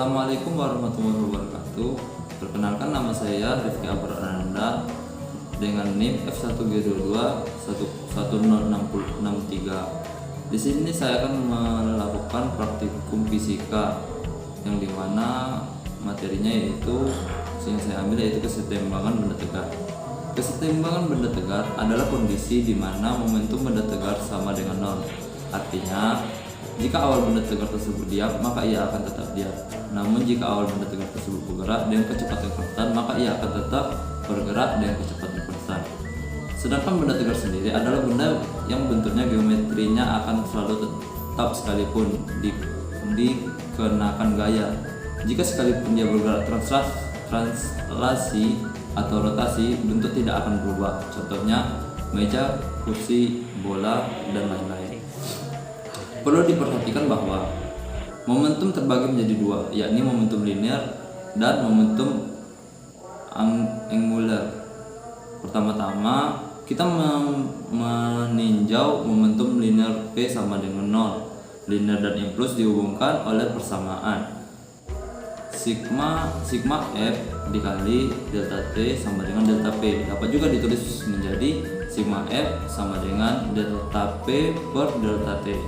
Assalamualaikum warahmatullahi wabarakatuh. Perkenalkan, nama saya Rifki Abrananda dengan NIM F1G22 11063. Di sini saya akan melakukan praktikum fisika yang dimana materinya yaitu yang saya ambil yaitu kesetimbangan benda tegar. Kesetimbangan benda tegar adalah kondisi di mana momentum benda tegar sama dengan nol. Artinya, jika awal benda tegar tersebut diam, maka ia akan tetap diam. Namun jika awal benda tegar tersebut bergerak dengan kecepatan konstan, maka ia akan tetap bergerak dengan kecepatan konstan. Sedangkan benda tegar sendiri adalah benda yang bentuknya geometrinya akan selalu tetap sekalipun dikenakan gaya. Jika sekalipun dia bergerak translasi atau rotasi, bentuk tidak akan berubah. Contohnya meja, kursi, bola, dan lain-lain. Perlu diperhatikan bahwa momentum terbagi menjadi dua, yakni momentum linear dan momentum angular. Pertama-tama kita meninjau momentum linear P sama dengan 0. Linear dan impuls dihubungkan oleh persamaan sigma F dikali delta T sama dengan delta P. Dapat juga ditulis menjadi sigma F sama dengan delta P per delta T.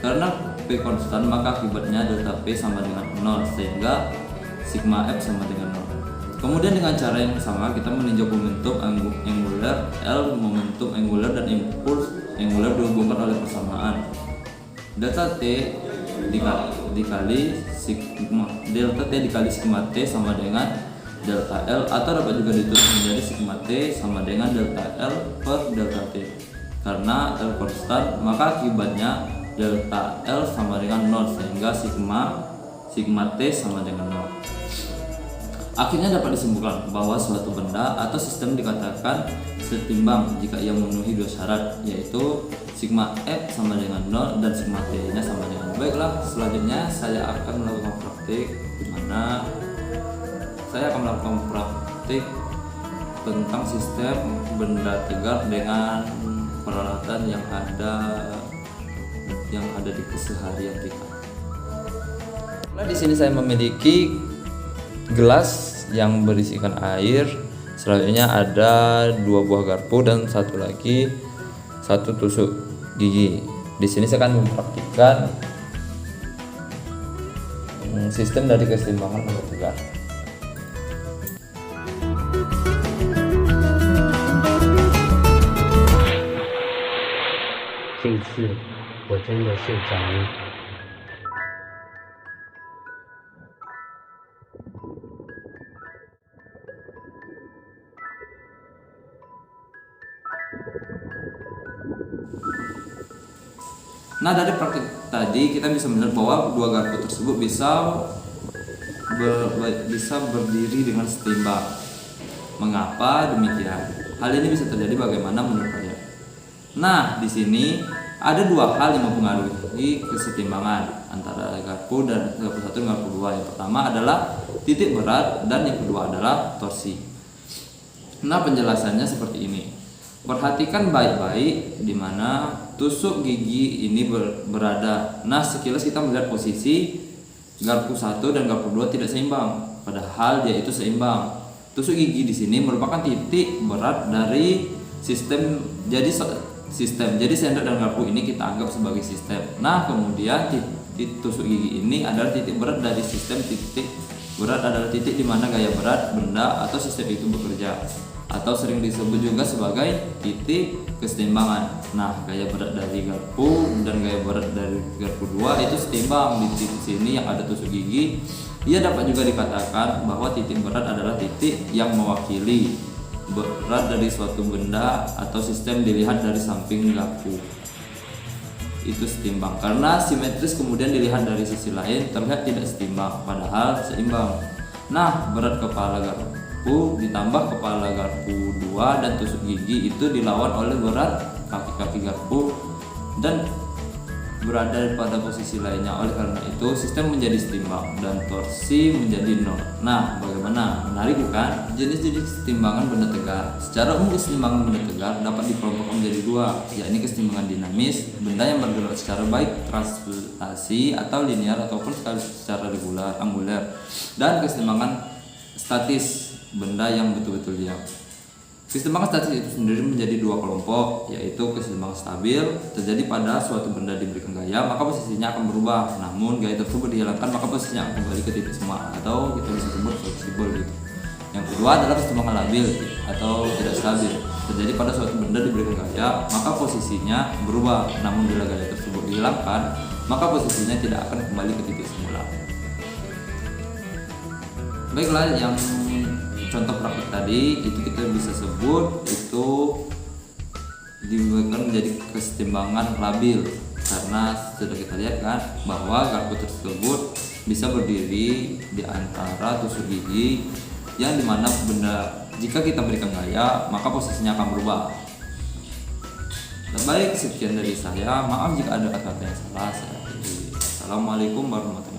Karena P konstan, maka akibatnya delta P sama dengan 0, sehingga sigma F sama dengan 0. Kemudian dengan cara yang sama kita meninjau momentum angular L, momentum angular dan impuls angular dihubungkan oleh persamaan delta T dikali sigma delta T dikali sigma T sama dengan delta L, atau dapat juga ditulis menjadi sigma T sama dengan delta L per delta T. Karena L konstan, maka akibatnya delta L sama dengan 0, sehingga sigma T sama dengan 0. Akhirnya dapat disimpulkan bahwa suatu benda atau sistem dikatakan setimbang jika ia memenuhi dua syarat, yaitu sigma F sama dengan 0 dan sigma T nya sama dengan 0. Baiklah, selanjutnya saya akan melakukan praktik di mana saya akan melakukan praktik tentang sistem benda tegar dengan peralatan yang ada di keseharian kita. Nah, di sini saya memiliki gelas yang berisikan air. Selanjutnya ada 2 buah garpu dan satu tusuk gigi. Di sini saya akan mempraktikkan sistem dari keseimbangan benda tegar. 这一次我真的睡着了。Nah, dari praktik tadi kita bisa melihat bahwa dua garpu tersebut bisa berdiri dengan setimbang. Mengapa demikian? Hal ini bisa terjadi bagaimana menurut kalian? Nah, di sini ada dua hal yang mempengaruhi kesetimbangan antara garpu dan garpu 1 dan garpu 2. Yang pertama adalah titik berat dan yang kedua adalah torsi. Nah, penjelasannya seperti ini. Perhatikan baik-baik di mana tusuk gigi ini berada. Nah, sekilas kita melihat posisi garpu 1 dan garpu 2 tidak seimbang, padahal dia itu seimbang. Tusuk gigi di sini merupakan titik berat dari sistem. Jadi sendok dan garpu ini kita anggap sebagai sistem. Nah, kemudian titik tusuk gigi ini adalah titik berat dari sistem. Titik berat adalah titik di mana gaya berat benda atau sistem itu bekerja, atau sering disebut juga sebagai titik kesetimbangan. Nah, gaya berat dari garpu dan gaya berat dari garpu 2 itu setimbang. Di titik sini yang ada tusuk gigi, ia dapat juga dikatakan bahwa titik berat adalah titik yang mewakili berat dari suatu benda atau sistem dilihat dari samping garpu. Itu setimbang. Karena simetris kemudian dilihat dari sisi lain terlihat tidak setimbang, padahal seimbang. Nah, berat kepala garpu ditambah kepala garpu 2 dan tusuk gigi itu dilawan oleh berat kaki-kaki garpu dan berada pada posisi lainnya. Oleh karena itu, sistem menjadi setimbang dan torsi menjadi nol. Nah, bagaimana? Menarik bukan? Jenis-jenis kesetimbangan benda tegar. Secara umum, kesetimbangan benda tegar dapat dikelompokkan menjadi dua, yakni kesetimbangan dinamis, benda yang bergerak secara baik translasi atau linear ataupun secara regular, angular, dan kesetimbangan statis, benda yang betul-betul diam. Kesetimbangan statis itu sendiri menjadi dua kelompok, yaitu kesetimbangan stabil terjadi pada suatu benda diberikan gaya, maka posisinya akan berubah. Namun gaya tersebut dihilangkan, maka posisinya akan kembali ke titik sama, atau kita bisa sebut fleksibel gitu. Yang kedua adalah kesetimbangan labil atau tidak stabil, terjadi pada suatu benda diberikan gaya, maka posisinya berubah. Namun bila gaya tersebut dihilangkan, maka posisinya tidak akan kembali ke titik semula. Baiklah, yang contoh praktik tadi itu kita bisa sebut itu diberikan menjadi kesetimbangan labil, karena sudah kita lihat kan bahwa garpu tersebut bisa berdiri di antara tusuk gigi, yang dimana benda jika kita berikan gaya maka posisinya akan berubah. Baik, sekian dari saya. Maaf jika ada kata-kata yang salah. Assalamualaikum warahmatullahi wabarakatuh.